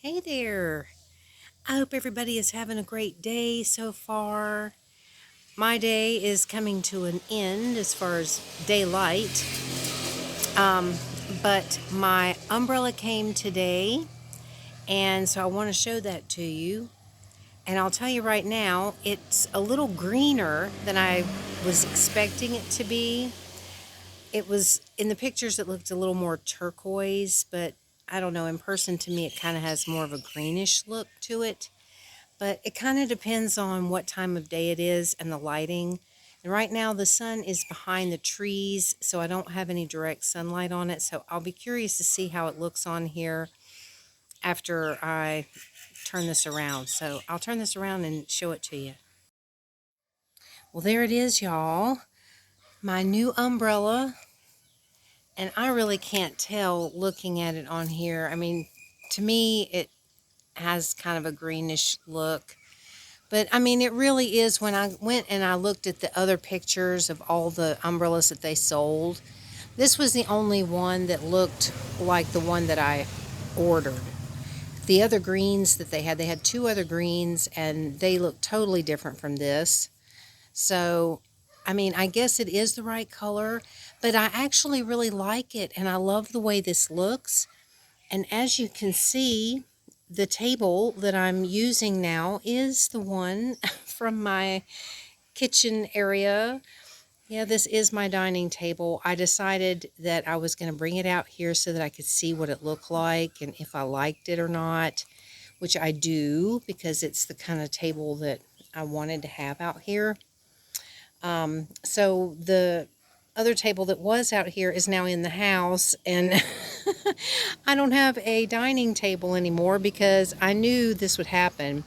Hey there. I hope everybody is having a great day so far. My day is coming to an end as far as daylight. Um, but my umbrella came today, and so I want to show that to you. And I'll tell you right now, it's a little greener than I was expecting it to be. It was in the pictures, it looked a little more turquoise, but I don't know, in person to me, it kind of has more of a greenish look to it. But it kind of depends on what time of day it is and the lighting. And right now the sun is behind the trees, so I don't have any direct sunlight on it. So I'll be curious to see how it looks on here after I turn this around. So I'll turn this around and show it to you. Well, there it is, y'all. My new umbrella. And I really can't tell looking at it on here. I mean, to me, it has kind of a greenish look. But I mean, it really is. When I went and I looked at the other pictures of all the umbrellas that they sold, this was the only one that looked like the one that I ordered. The other greens that they had two other greens, and they look totally different from this. So, I mean, I guess it is the right color, but I actually really like it, and I love the way this looks. And as you can see, the table that I'm using now is the one from my kitchen area. Yeah, this is my dining table. I decided that I was going to bring it out here so that I could see what it looked like and if I liked it or not, which I do because it's the kind of table that I wanted to have out here. So the other table that was out here is now in the house, and I don't have a dining table anymore because I knew this would happen.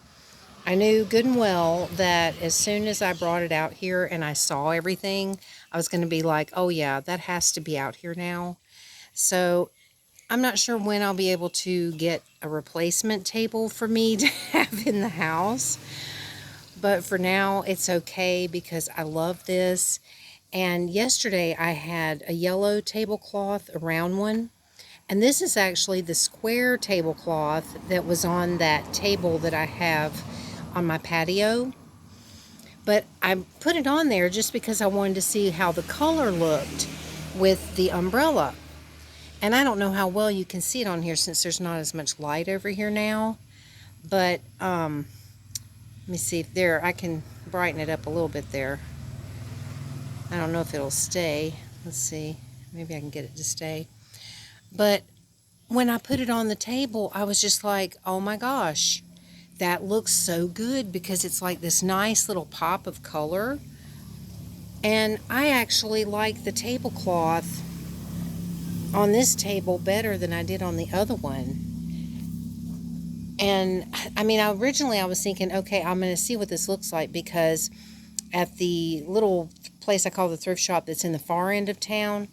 I knew good and well that as soon as I brought it out here and I saw everything, I was going to be like, oh yeah, that has to be out here now. So I'm not sure when I'll be able to get a replacement table for me to have in the house. But for now, it's okay because I love this. And yesterday I had a yellow tablecloth, a round one. And this is actually the square tablecloth that was on that table that I have on my patio. But I put it on there just because I wanted to see how the color looked with the umbrella. And I don't know how well you can see it on here since there's not as much light over here now. But let me see if there, I can brighten it up a little bit there. I don't know if it'll stay. Let's see. Maybe I can get it to stay. But when I put it on the table, I was just like, oh my gosh, that looks so good because it's like this nice little pop of color. And I actually like the tablecloth on this table better than I did on the other one. And I mean, originally I was thinking, okay, I'm going to see what this looks like because at the little place I call the thrift shop that's in the far end of town,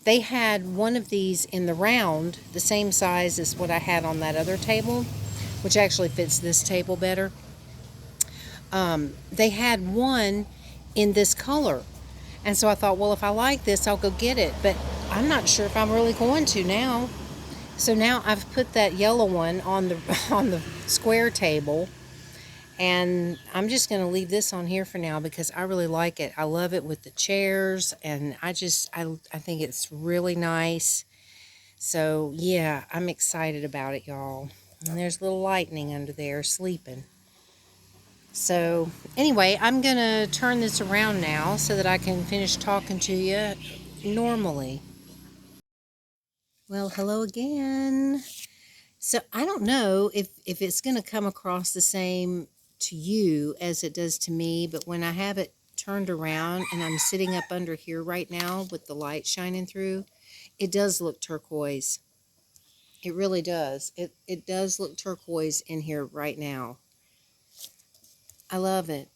they had one of these in the round, the same size as what I had on that other table, which actually fits this table better. They had one in this color. And so I thought, well, if I like this, I'll go get it. But I'm not sure if I'm really going to now. So now I've put that yellow one on the on the square table, and I'm just going to leave this on here for now because I really like it. I love it with the chairs, and I think it's really nice. So yeah, I'm excited about it, y'all. And there's little lightning under there sleeping. So anyway, I'm going to turn this around now so that I can finish talking to you normally. Well, hello again. So I don't know if it's going to come across the same to you as it does to me, but when I have it turned around and I'm sitting up under here right now with the light shining through, it does look turquoise. It really does. It does look turquoise in here right now. I love it.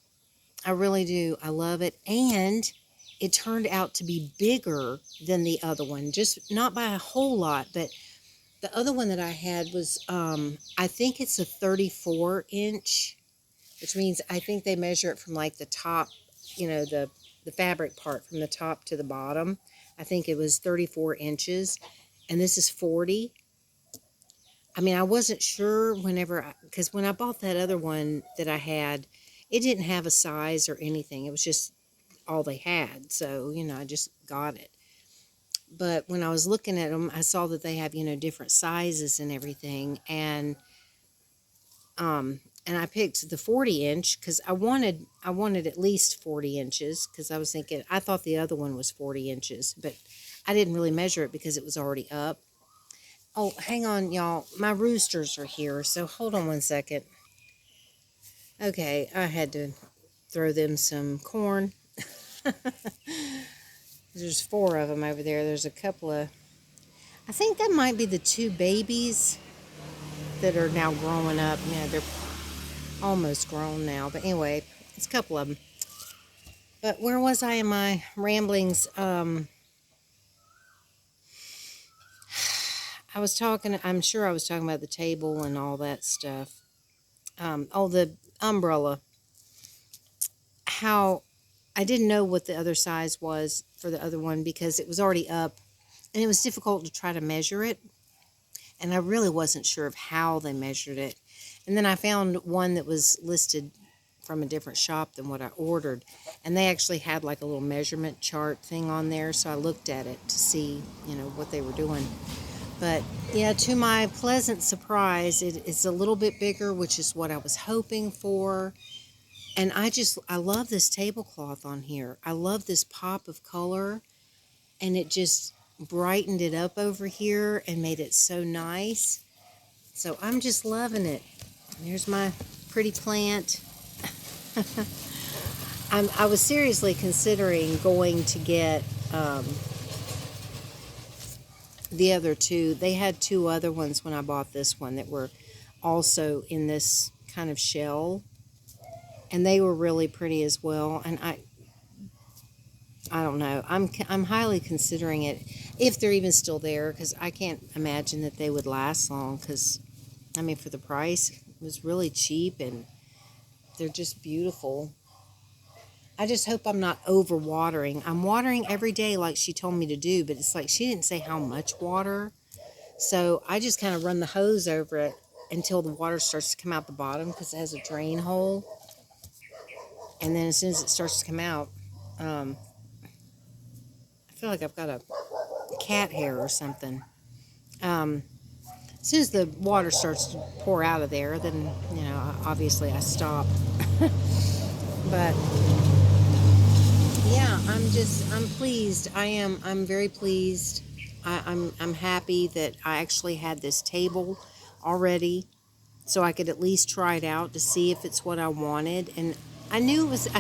I really do. I love it. And it turned out to be bigger than the other one. Just not by a whole lot, but the other one that I had was, I think it's a 34 inch, which means I think they measure it from like the top, the fabric part from the top to the bottom. I think it was 34 inches, and this is 40. I mean, I wasn't sure because when I bought that other one that I had, it didn't have a size or anything. It was just all they had. So, I just got it. But when I was looking at them, I saw that they have, different sizes and everything. And I picked the 40 inch because I wanted at least 40 inches because I was thinking, I thought the other one was 40 inches, but I didn't really measure it because it was already up. Oh, hang on, y'all. My roosters are here, so hold on one second. Okay, I had to throw them some corn. There's 4 of them over there. There's a couple of, I think that might be the 2 babies that are now growing up. They're almost grown now. But anyway, it's a couple of them. But where was I in my ramblings? I'm sure I was talking about the table and all that stuff. The umbrella. How I didn't know what the other size was for the other one because it was already up and it was difficult to try to measure it. And I really wasn't sure of how they measured it. And then I found one that was listed from a different shop than what I ordered. And they actually had like a little measurement chart thing on there. So I looked at it to see, what they were doing. But yeah, to my pleasant surprise, it is a little bit bigger, which is what I was hoping for. And I love this tablecloth on here. I love this pop of color. And it just brightened it up over here and made it so nice. So I'm just loving it. There's my pretty plant. I was seriously considering going to get the other 2. They had 2 other ones when I bought this one that were also in this kind of shell. And they were really pretty as well. And I don't know. I'm highly considering it if they're even still there because I can't imagine that they would last long because, I mean, for the price, it was really cheap and they're just beautiful. I just hope I'm not over watering. I'm watering every day like she told me to do, but it's like she didn't say how much water. So I just kind of run the hose over it until the water starts to come out the bottom because it has a drain hole. And then as soon as it starts to come out, I feel like I've got a cat hair or something. As soon as the water starts to pour out of there, then, obviously I stop. But yeah, I'm pleased. I'm very pleased. I'm happy that I actually had this table already so I could at least try it out to see if it's what I wanted. And I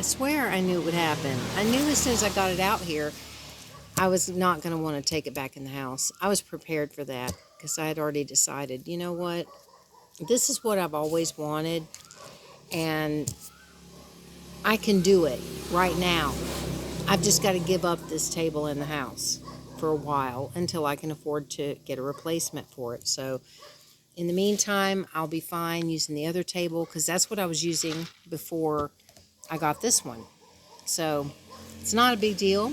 swear I knew it would happen. I knew as soon as I got it out here, I was not going to want to take it back in the house. I was prepared for that because I had already decided, you know what? This is what I've always wanted, and I can do it right now. I've just got to give up this table in the house for a while until I can afford to get a replacement for it. So in the meantime, I'll be fine using the other table because that's what I was using before I got this one. So it's not a big deal.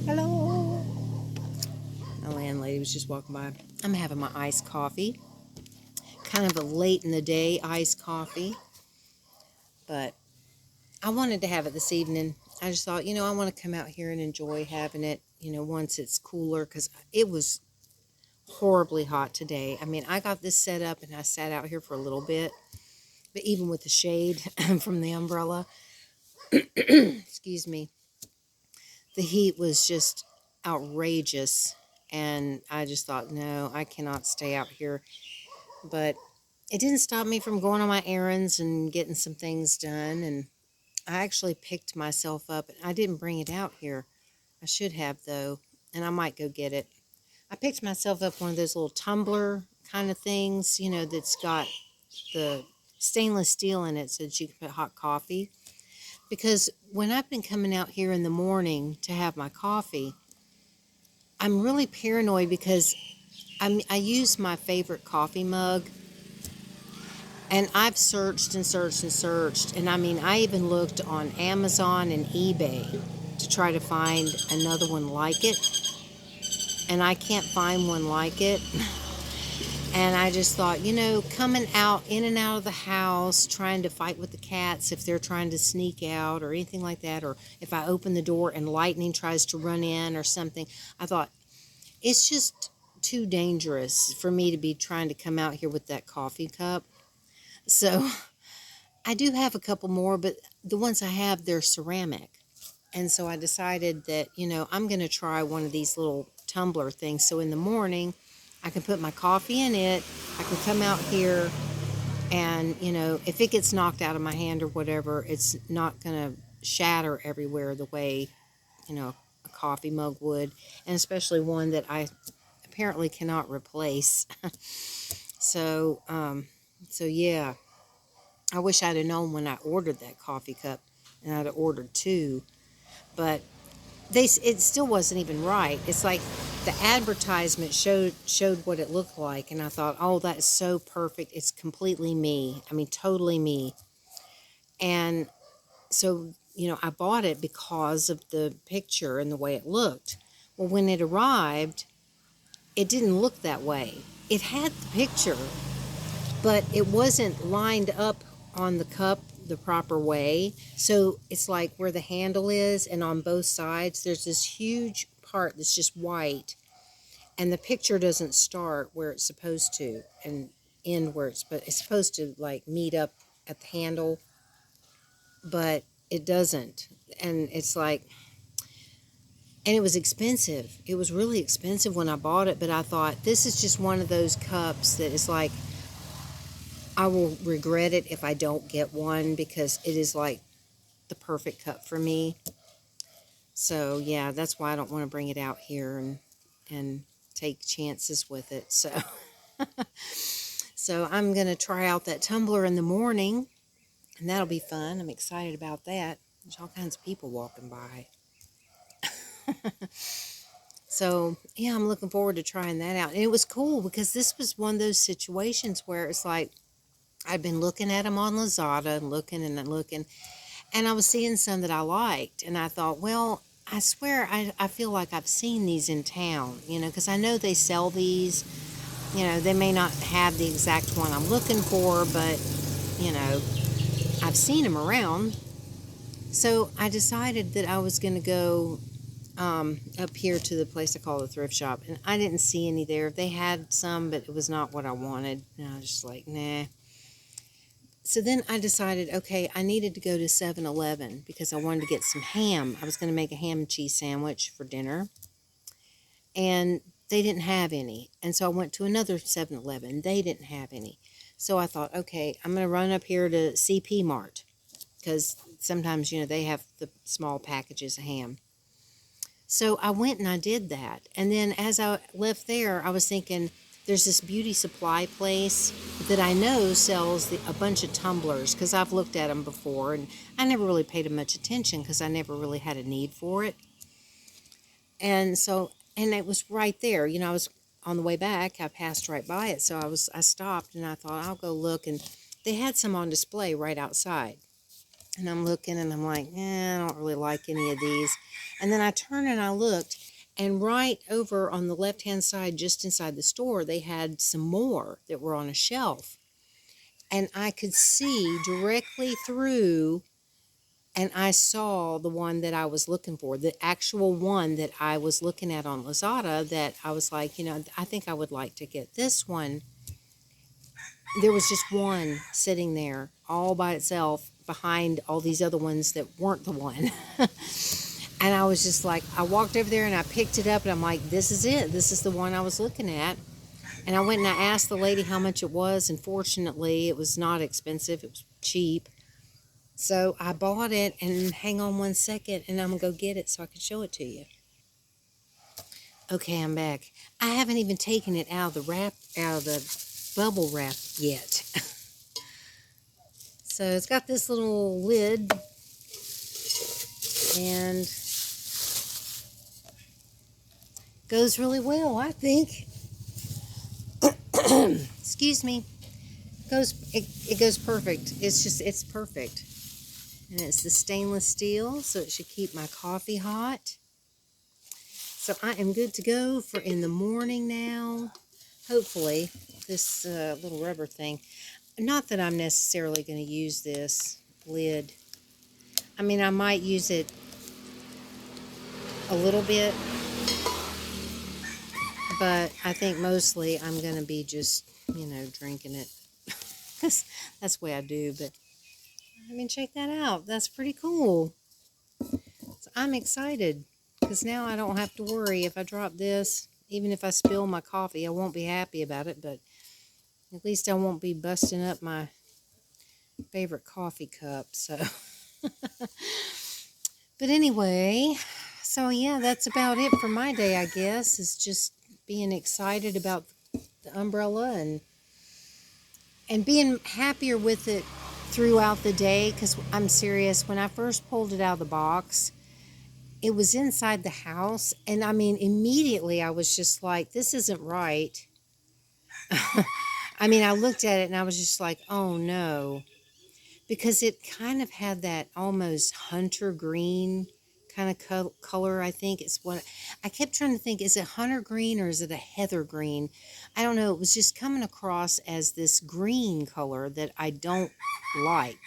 Hello. My landlady was just walking by. I'm having my iced coffee. Kind of a late in the day iced coffee. But I wanted to have it this evening. I just thought, I want to come out here and enjoy having it, once it's cooler because it was horribly hot today. I mean, I got this set up and I sat out here for a little bit. But even with the shade from the umbrella, excuse me, the heat was just outrageous. And I just thought, no, I cannot stay out here. But it didn't stop me from going on my errands and getting some things done. And I actually picked myself up. I didn't bring it out here. I should have, though. And I might go get it. I picked myself up one of those little tumbler kind of things, that's got the stainless steel in it so that you can put hot coffee. Because when I've been coming out here in the morning to have my coffee, I'm really paranoid because I use my favorite coffee mug. And I've searched and searched and searched. And I mean, I even looked on Amazon and eBay to try to find another one like it. and I can't find one like it. And I just thought, coming out, in and out of the house, trying to fight with the cats if they're trying to sneak out or anything like that, or if I open the door and lightning tries to run in or something, I thought, it's just too dangerous for me to be trying to come out here with that coffee cup. So I do have a couple more, but the ones I have, they're ceramic. And so I decided that, I'm going to try one of these little tumbler things. So in the morning, I can put my coffee in it. I can come out here and, if it gets knocked out of my hand or whatever, it's not going to shatter everywhere the way, a coffee mug would. And especially one that I apparently cannot replace. So, yeah, I wish I'd have known when I ordered that coffee cup, and I'd have ordered two, but it still wasn't even right. It's like the advertisement showed what it looked like, and I thought, oh, that is so perfect. It's completely me. I mean, totally me. And so, I bought it because of the picture and the way it looked. Well, when it arrived, it didn't look that way. It had the picture, but it wasn't lined up on the cup the proper way. So it's like where the handle is, and on both sides there's this huge part that's just white, and the picture doesn't start where it's supposed to and end where it's supposed to, like, meet up at the handle, but it doesn't. And it's like, and it was expensive. It was really expensive when I bought it, but I thought, this is just one of those cups that is like, I will regret it if I don't get one, because it is like the perfect cup for me. So yeah, that's why I don't want to bring it out here and take chances with it. So so I'm going to try out that tumbler in the morning, and that'll be fun. I'm excited about that. There's all kinds of people walking by. So yeah, I'm looking forward to trying that out. And it was cool because this was one of those situations where it's like, I'd been looking at them on Lazada and looking and looking, and I was seeing some that I liked, and I thought, well, I swear I feel like I've seen these in town, because I know they sell these. They may not have the exact one I'm looking for, but, I've seen them around. So I decided that I was going to go up here to the place I call the thrift shop, and I didn't see any there. They had some, but it was not what I wanted, and I was just like, nah. So then I decided, okay, I needed to go to 7-Eleven because I wanted to get some ham. I was going to make a ham and cheese sandwich for dinner, and they didn't have any. And so I went to another 7-Eleven. They didn't have any. So I thought, okay, I'm going to run up here to CP Mart because sometimes, they have the small packages of ham. So I went and I did that. And then as I left there, I was thinking, there's this beauty supply place that I know sells a bunch of tumblers, because I've looked at them before, and I never really paid much attention because I never really had a need for it. And so, and it was right there. I was on the way back. I passed right by it, so I stopped and I thought, I'll go look. And they had some on display right outside. And I'm looking and I'm like, I don't really like any of these. And then I turned and I looked, and right over on the left-hand side, just inside the store, they had some more that were on a shelf. And I could see directly through, and I saw the one that I was looking for, the actual one that I was looking at on Lazada, that I was like, I think I would like to get this one. There was just one sitting there all by itself behind all these other ones that weren't the one. And I was just like, I walked over there and I picked it up, and I'm like, this is it. This is the one I was looking at. And I went and I asked the lady how much it was, and fortunately it was not expensive. It was cheap. So I bought it, and hang on one second, and I'm going to go get it so I can show it to you. Okay, I'm back. I haven't even taken it out of the bubble wrap yet. So it's got this little lid, and goes really well, I think. Excuse me. It goes perfect. It's perfect. And it's the stainless steel, so it should keep my coffee hot. So I am good to go for in the morning now. Hopefully, this little rubber thing. Not that I'm necessarily going to use this lid. I mean, I might use it a little bit, but I think mostly I'm going to be just, drinking it. That's the way I do. But, I mean, check that out. That's pretty cool. So I'm excited because now I don't have to worry if I drop this. Even if I spill my coffee, I won't be happy about it, but at least I won't be busting up my favorite coffee cup. So, but anyway, so yeah, that's about it for my day, I guess, is just being excited about the umbrella and being happier with it throughout the day, because I'm serious, when I first pulled it out of the box, it was inside the house, and I mean, immediately I was just like, this isn't right. I mean, I looked at it and I was just like, oh no, because it kind of had that almost hunter green kind of color. I think it's what I kept trying to think, is it hunter green or is it a heather green? I don't know. It was just coming across as this green color that I don't like.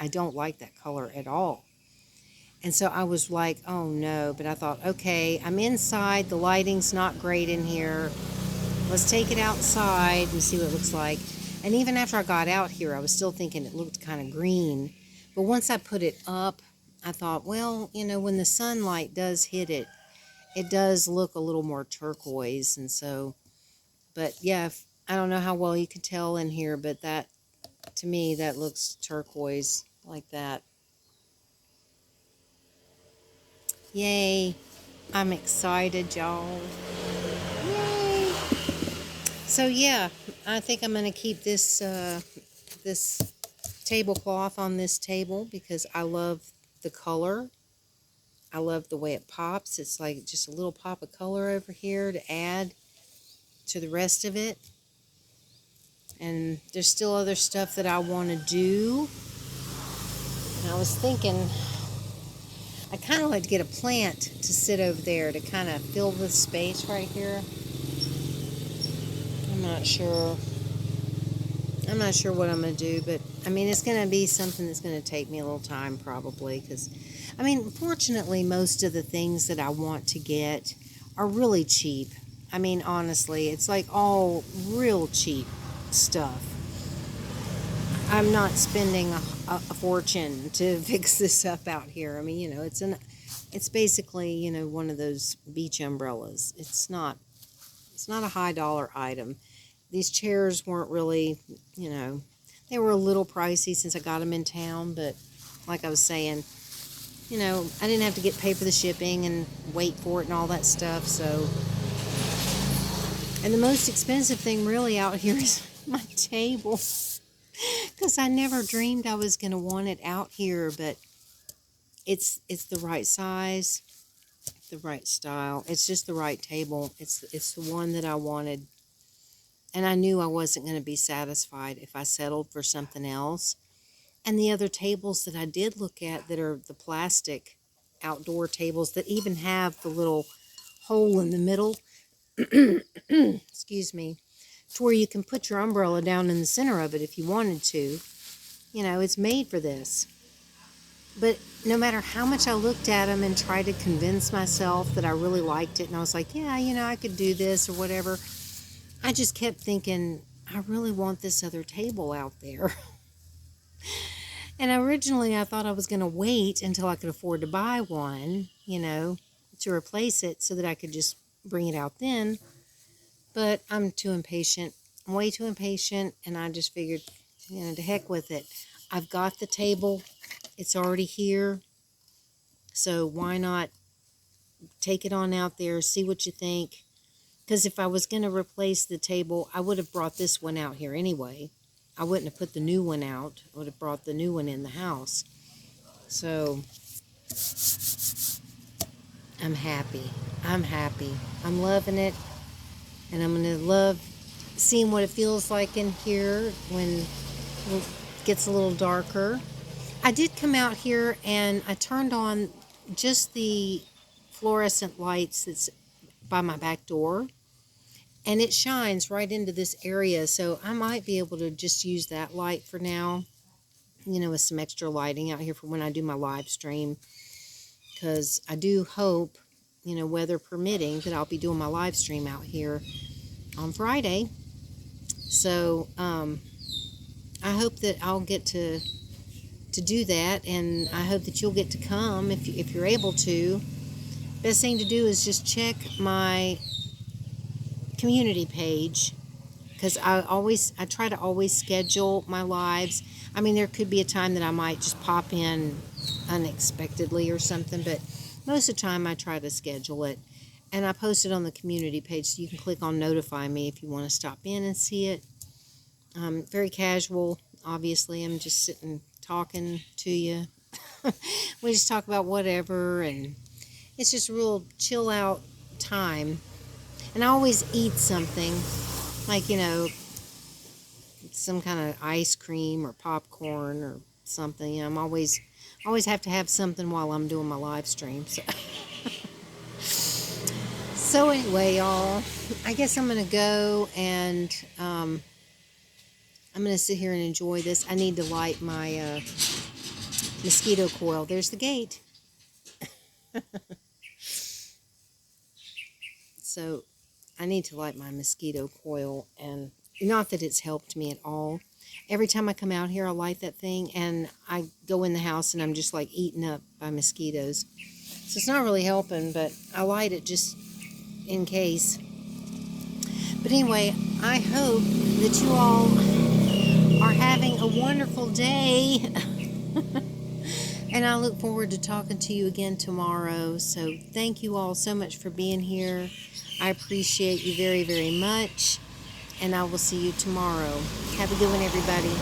I don't like that color at all. And so I was like, oh no, but I thought, okay, I'm inside, the lighting's not great in here. Let's take it outside and see what it looks like. And even after I got out here, I was still thinking it looked kind of green. But once I put it up, I thought, well, when the sunlight does hit it, it does look a little more turquoise. And so, but yeah, I don't know how well you can tell in here, but that, to me, that looks turquoise like that. Yay. I'm excited, y'all. Yay. So yeah, I think I'm going to keep this this tablecloth on this table because I love the color. I love the way it pops. It's like just a little pop of color over here to add to the rest of it. And there's still other stuff that I want to do. And I was thinking, I kind of like to get a plant to sit over there to kind of fill the space right here. I'm not sure what I'm going to do, but I mean, it's going to be something that's going to take me a little time probably, because I mean, fortunately, most of the things that I want to get are really cheap. I mean, honestly, it's like all real cheap stuff. I'm not spending a fortune to fix this up out here. I mean, it's basically, one of those beach umbrellas. It's not a high dollar item. These chairs weren't really, they were a little pricey since I got them in town, but like I was saying, I didn't have to pay for the shipping and wait for it and all that stuff, so. And the most expensive thing really out here is my table, because I never dreamed I was going to want it out here, but it's the right size, the right style. It's just the right table. It's the one that I wanted. And I knew I wasn't going to be satisfied if I settled for something else. And the other tables that I did look at that are the plastic outdoor tables that even have the little hole in the middle, excuse me, to where you can put your umbrella down in the center of it if you wanted to. It's made for this. But no matter how much I looked at them and tried to convince myself that I really liked it, and I was like, yeah, I could do this or whatever, I just kept thinking, I really want this other table out there. And originally I thought I was going to wait until I could afford to buy one, to replace it so that I could just bring it out then. But I'm too impatient. I'm way too impatient, and I just figured, to heck with it. I've got the table. It's already here. So why not take it on out there, see what you think. Because if I was going to replace the table, I would have brought this one out here anyway. I wouldn't have put the new one out. I would have brought the new one in the house. So, I'm happy. I'm happy. I'm loving it. And I'm going to love seeing what it feels like in here when it gets a little darker. I did come out here and I turned on just the fluorescent lights by my back door, and it shines right into this area, so I might be able to just use that light for now, you know, with some extra lighting out here for when I do my live stream, because I do hope, you know, weather permitting, that I'll be doing my live stream out here on Friday. So I hope that I'll get to do that, and I hope that you'll get to come if you're able to. Best thing to do is just check my community page, because I try to always schedule my lives. I mean, there could be a time that I might just pop in unexpectedly or something, but most of the time I try to schedule it, and I post it on the community page, so you can click on notify me if you want to stop in and see it. Very casual, obviously. I'm just sitting talking to you. We just talk about whatever, and it's just a real chill out time. And I always eat something, like, you know, some kind of ice cream or popcorn or something. You know, I'm always have to have something while I'm doing my live stream. So anyway, y'all, I guess I'm going to go, and I'm going to sit here and enjoy this. I need to light my mosquito coil. There's the gate. So I need to light my mosquito coil, and not that it's helped me at all. Every time I come out here, I light that thing, and I go in the house, and I'm just like eaten up by mosquitoes. So it's not really helping, but I light it just in case. But anyway, I hope that you all are having a wonderful day. And I look forward to talking to you again tomorrow. So thank you all so much for being here. I appreciate you very, very much. And I will see you tomorrow. Have a good one, everybody.